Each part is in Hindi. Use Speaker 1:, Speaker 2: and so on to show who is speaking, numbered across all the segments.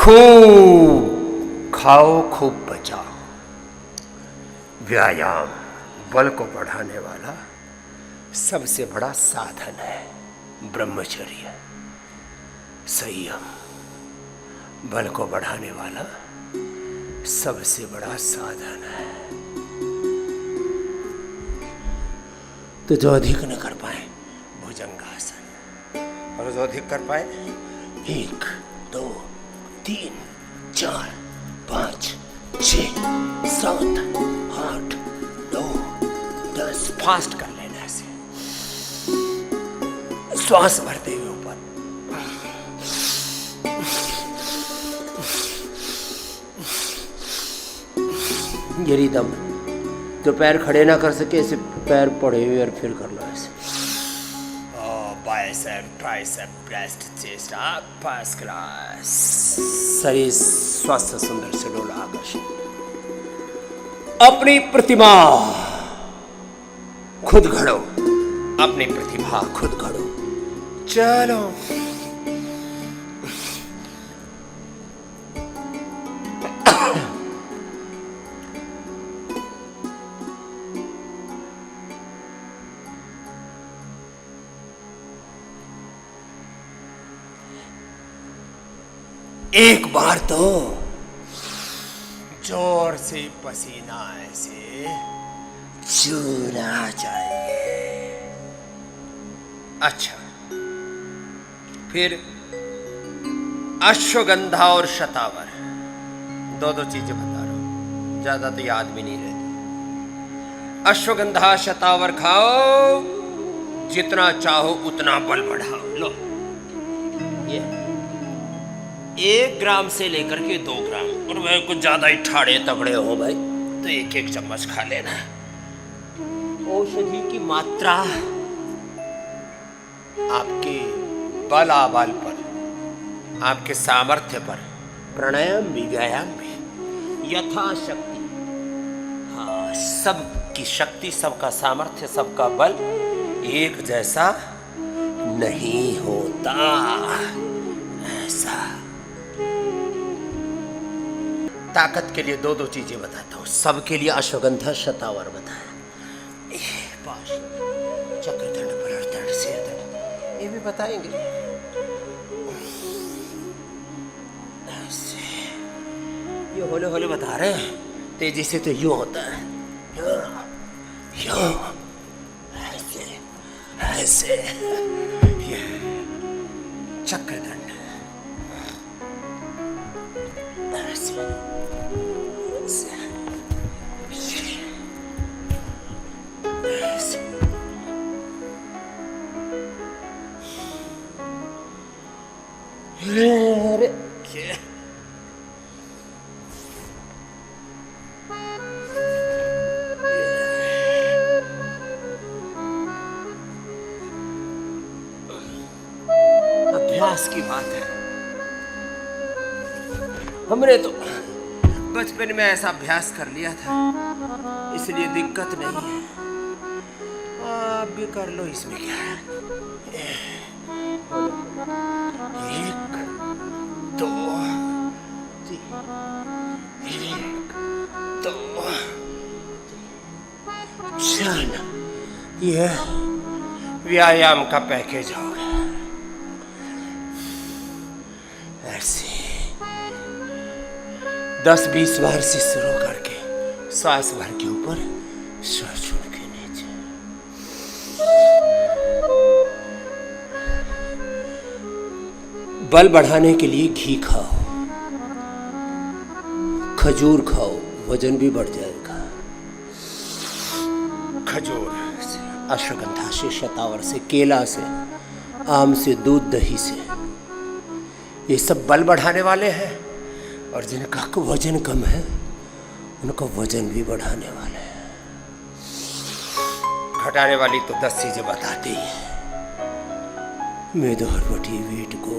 Speaker 1: खूब खाओ, खूब बचाओ। व्यायाम बल को बढ़ाने वाला सबसे बड़ा साधन है। ब्रह्मचर्य, संयम बल को बढ़ाने वाला सबसे बड़ा साधन है। तो जो अधिक न कर पाए भुजंगासन, और जो अधिक कर पाए 1 2 3 4 5 6 7 8 9 10 फास्ट कर लेना ऐसे, श्वास भरते हुए ऊपर। ये रिदम, जो पैर खड़े ना कर सके ऐसे पैर पड़े हुए और फिर कर लो ऐसे। Bicep, tricep, breast, chest, first class. शरीर स्वस्थ सुंदर से डोला आकर्षण। अपनी प्रतिमा खुद घड़ो, अपनी प्रतिभा खुद घड़ो। चलो एक बार तो जोर से पसीना ऐसे चूना चाहिए। अच्छा, फिर अश्वगंधा और शतावर, दो चीजें बता रहा हूं, ज्यादा तो याद भी नहीं रहती। अश्वगंधा शतावर खाओ, जितना चाहो उतना बल बढ़ाओ। लो, ये 1 ग्राम से लेकर के 2 ग्राम, और वह कुछ ज्यादा ही ठाड़े तगड़े हो भाई तो 1-1 चम्मच खा लेना। औषधि की मात्रा आपके बल आबल पर, आपके सामर्थ्य पर, प्राणायाम भी व्यायाम भी यथाशक्ति। हाँ, सबकी शक्ति, सबका सामर्थ्य, सबका बल एक जैसा नहीं होता। ऐसा ताकत के लिए दो चीजें बताता हूं, सबके लिए अश्वगंधा शतावर बताया। चक्रधड़, पुनर्धड़, सिरधड़, ये भी बताएंगे। ये होले होले बता रहे हैं, तेजी से तो यूं होता है, यूं ऐसे ऐसे। ये चक्रधड़ ऐसे ऐसे ऐसे। अरे अभ्यास की बात है। हमने तो बचपन में ऐसा अभ्यास कर लिया था, इसलिए दिक्कत नहीं है। आप भी कर लो, इसमें क्या है। 1 2 3, 1 2 3, 4। यह व्यायाम का पैकेज हो गया। ऐसे 10-20 बार से शुरू करके सांस भर के ऊपर, सांस छोड़ के नीचे। बल बढ़ाने के लिए घी खाओ, खजूर खाओ, वजन भी बढ़ जाएगा। खजूर से, अश्वगंधा से, शतावर से, केला से, आम से, दूध दही से, ये सब बल बढ़ाने वाले हैं। और जिनका वजन कम है उनका वजन भी बढ़ाने वाले हैं। घटाने वाली तो 10 चीजें बताते ही हैं। मैदा, हरबटी, वीट को,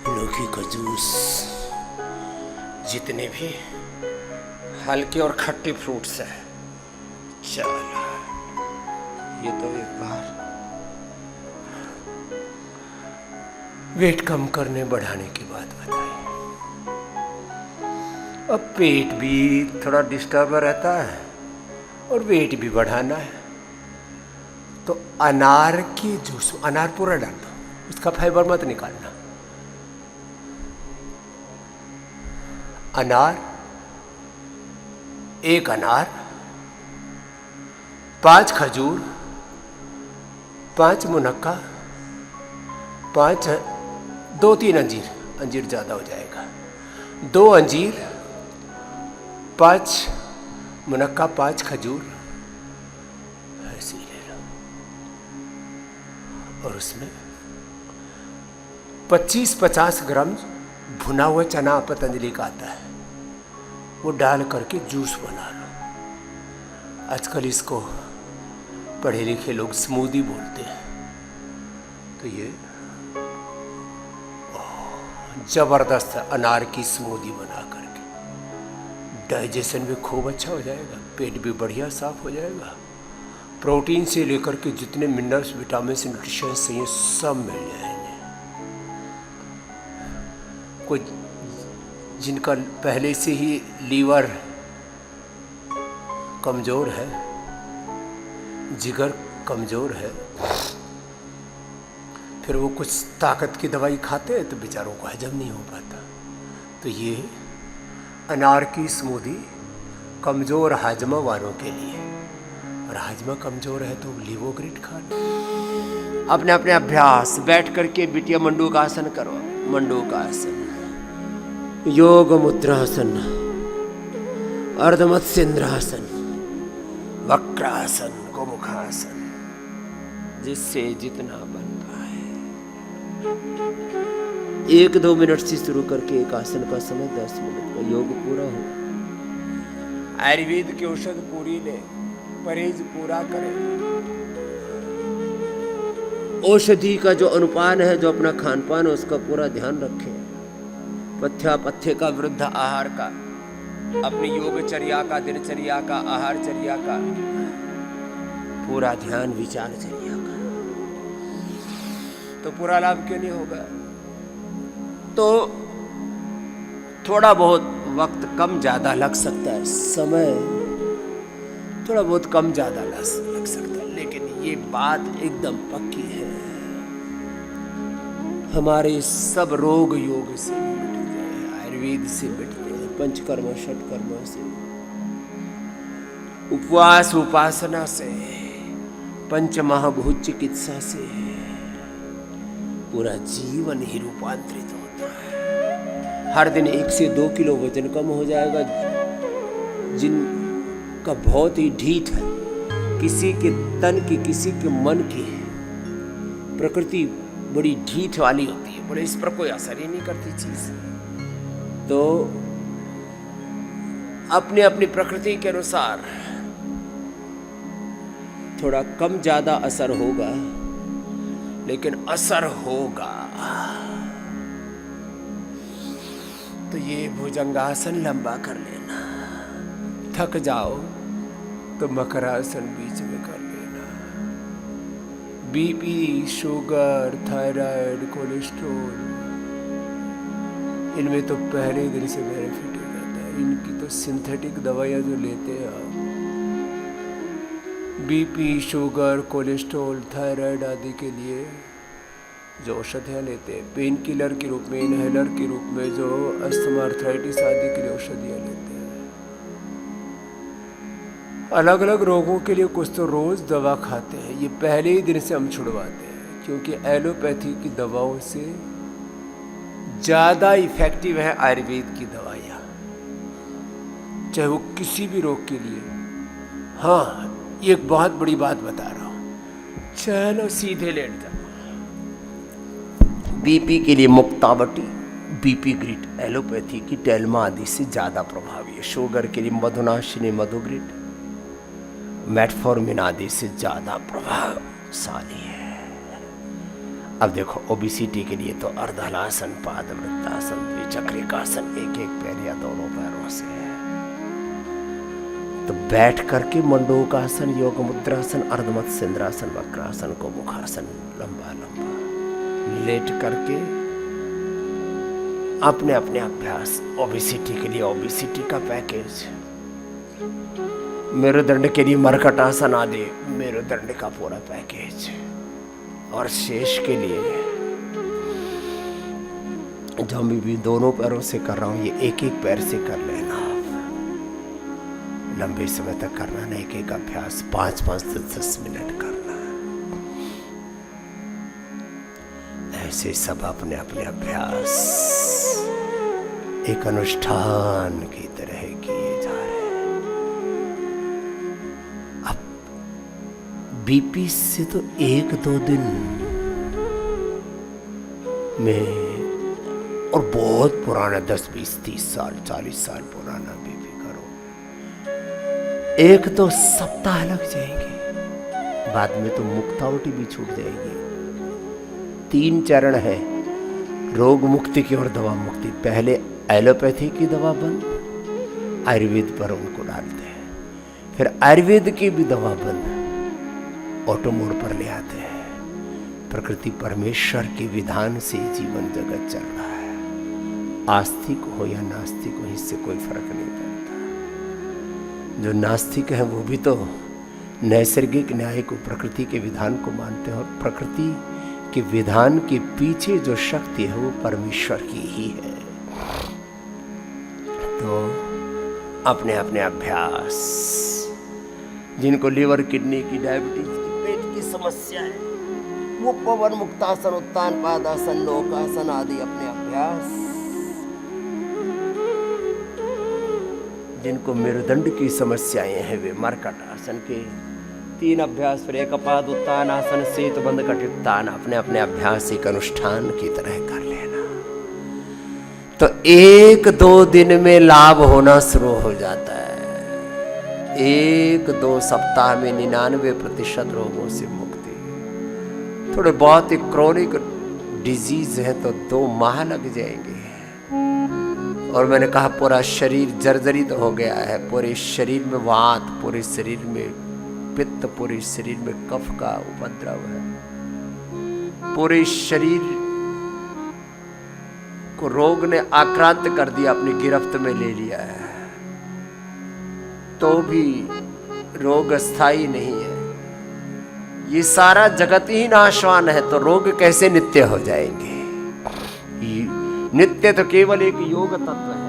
Speaker 1: लौकी का जूस, जितने भी हल्के और खट्टे फ्रूट्स हैं। चलो, ये तो एक बार वेट कम करने बढ़ाने की बात बताई। अब पेट भी थोड़ा डिस्टर्ब रहता है और वेट भी बढ़ाना है, तो अनार के जूस, अनार पूरा डालना, उसका फाइबर मत निकालना। अनार, एक अनार, 5 खजूर, 5 मुनक्का, 2-3 अंजीर, अंजीर ज़्यादा हो जाएगा, 2 अंजीर, 5 मुनक्का, 5 खजूर, ऐसे ही ले लो। और उसमें 25-50 ग्राम भुना हुआ चना पतंजलि का आता है, वो डाल करके जूस बना लो। आजकल इसको पढ़े लिखे लोग स्मूदी बोलते हैं। तो ये जबरदस्त अनार की स्मूदी बना करके, डाइजेशन भी खूब अच्छा हो जाएगा, पेट भी बढ़िया साफ हो जाएगा, प्रोटीन से लेकर के जितने मिनरल्स, विटामिन, न्यूट्रिशंस चाहिए सब मिल जाएंगे। कोई जिनका पहले से ही लीवर कमज़ोर है, जिगर कमज़ोर है, फिर वो कुछ ताकत की दवाई खाते हैं तो बेचारों को हजम नहीं हो पाता। तो ये अनार की स्मूदी कमज़ोर हाजमा वालों के लिए, और हाजमा कमज़ोर है तो लिवोग्रिट खा लो। अपने अपने अभ्यास बैठ करके बिटिया मंडू का आसन करो। मंडू का आसन, योग मुद्रासन, अर्धमत्स्येंद्रासन, वक्रासन, गोमुखासन, जिससे जितना बन पाए। 1-2 मिनट से शुरू करके एक आसन का समय 10 मिनट का योग पूरा हो। आयुर्वेद की औषध पूरी ले, परहेज पूरा करें। औषधि का जो अनुपान है, जो अपना खान पान है, उसका पूरा ध्यान रखें। पथ्य का, वृद्ध आहार का, अपनी योगचर्या का, दिनचर्या का, आहारचर्या का पूरा ध्यान, विचारचर्या का, तो पूरा लाभ क्यों नहीं होगा। तो थोड़ा बहुत वक्त कम ज़्यादा लग सकता है, समय थोड़ा बहुत कम ज़्यादा लग सकता है, लेकिन ये बात एकदम पक्की है, हमारे सब रोग योग से मिटते हैं, आयुर्वेद से मिटते हैं, पंचकर्म षटकर्म से, उपवास उपासना से, पंचमहाभूत चिकित्सा से पूरा जीवन ही रूपांतरित होता है। हर दिन 1 से 2 किलो वजन कम हो जाएगा। जिनका बहुत ही ढीठ है, किसी के तन की, किसी के मन की प्रकृति बड़ी ढीठ वाली होती है, बड़े इस पर कोई असर ही नहीं करती चीज, तो अपनी अपनी प्रकृति के अनुसार थोड़ा कम ज्यादा असर होगा, लेकिन असर होगा। तो ये भुजंगासन लंबा कर लेना, थक जाओ तो मकरासन बीच में कर लेना। बीपी, शुगर, थायराइड, कोलेस्ट्रॉल, इनमें तो पहले दिन से बेनिफिट हो जाता है। इनकी तो सिंथेटिक दवाइयाँ जो लेते हैं आप, बीपी, शुगर, कोलेस्ट्रॉल, थायराइड आदि के लिए जो औषधियाँ लेते हैं, पेन किलर के रूप में, इनहेलर के रूप में, जो अस्थमा, आर्थराइटिस आदि के लिए औषधियाँ लेते हैं, अलग अलग रोगों के लिए कुछ तो रोज़ दवा खाते हैं। ये पहले ही दिन से हम छुड़वाते हैं, क्योंकि एलोपैथी की दवाओं से ज़्यादा इफेक्टिव है आयुर्वेद की दवाइयाँ, चाहे वो किसी भी रोग के लिए। हाँ, एक बहुत बड़ी बात बता रहा हूँ, चलो सीधे लेट जाओ। बीपी के लिए मुक्तावटी, बीपी ग्रिट एलोपैथी की टेल्मा आदि से ज़्यादा प्रभावी है। शुगर के लिए मधुनाशिनी मधुग्रिट, मेटफॉर्मिन आदि से ज़्यादा प्रभावशाली है। अब देखो, ओबिसिटी के लिए तो अर्धहलासन, पादवृत्तासन, द्विचक्रिकासन, एक पैर या दोनों पैरों से है। तो बैठ करके मंडूकासन, योग मुद्रासन, अर्धमत्स्येंद्रासन, वक्रासन, गोमुखासन, लंबा लंबा लेट करके अपने अपने अभ्यास। ओबेसिटी के लिए ओबेसिटी का पैकेज, मेरुदंड के लिए मरकटासन आदि मेरुदंड का पूरा पैकेज, और शेष के लिए जो मैं भी दोनों पैरों से कर रहा हूं, ये एक एक पैर से कर लेना आप। लंबे समय तक करना नहीं, एक एक अभ्यास 5-5 से 10 मिनट करना। ऐसे सब अपने अपने अभ्यास एक अनुष्ठान की तरह किए जा रहे हैं। अब बीपी से तो 1-2 दिन में, और बहुत पुराना 10-20-30 साल 40 साल पुराना बीपी करो, 1-2 सप्ताह लग जाएंगे, बाद में तो मुक्तावटी भी छूट जाएगी। 3 चरण है रोग मुक्ति की और दवा मुक्ति। पहले एलोपैथी की दवा बंद, आयुर्वेद पर उनको डालते हैं, फिर आयुर्वेद की भी दवा बंद, ऑटो मोड पर ले आते हैं। प्रकृति परमेश्वर के विधान से जीवन जगत चल रहा है। आस्तिक हो या नास्तिक हो, इससे कोई फर्क नहीं पड़ता। जो नास्तिक है वो भी तो नैसर्गिक न्याय को, प्रकृति के विधान को मानते हैं, और प्रकृति के विधान के पीछे जो शक्ति है वो परमेश्वर की ही है। तो अपने अपने अभ्यास, जिनको लीवर, किडनी की, डायबिटीज की, पेट की समस्या है, वो पवन मुक्तासन, उत्तान पादासन, लोकासन आदि अपने अभ्यास। जिनको मेरुदंड की समस्याएं हैं, वे मरकट आसन के 3 अभ्यास, फिर एक अपाद उत्तान आसन, सेतुबंध कटित्तान, अपने अपने अभ्यास एक अनुष्ठान की तरह कर लेना। तो 1-2 दिन में लाभ होना शुरू हो जाता है। 1-2 सप्ताह में 99% रोगों से मुक्ति। थोड़े बहुत ही क्रोनिक डिजीज है तो 2 माह लग जाएंगे। और मैंने कहा पूरा शरीर जर्जरित हो गया है, पूरे शरीर में वात, पूरे शरीर में पित्त, पूरे शरीर में कफ का उपद्रव है, पूरे शरीर को रोग ने आक्रांत कर दिया, अपनी गिरफ्त में ले लिया है, तो भी रोग स्थायी नहीं है। ये सारा जगत ही नाशवान है, तो रोग कैसे नित्य हो जाएंगे? नित्य तो केवल एक योग तत्व है,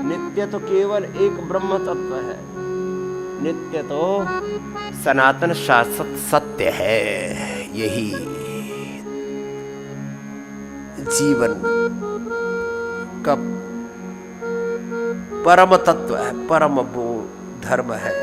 Speaker 1: नित्य तो केवल एक ब्रह्म तत्व है, नित्य तो सनातन शाश्वत सत्य है। यही जीवन का परम तत्व है, परम वो धर्म है।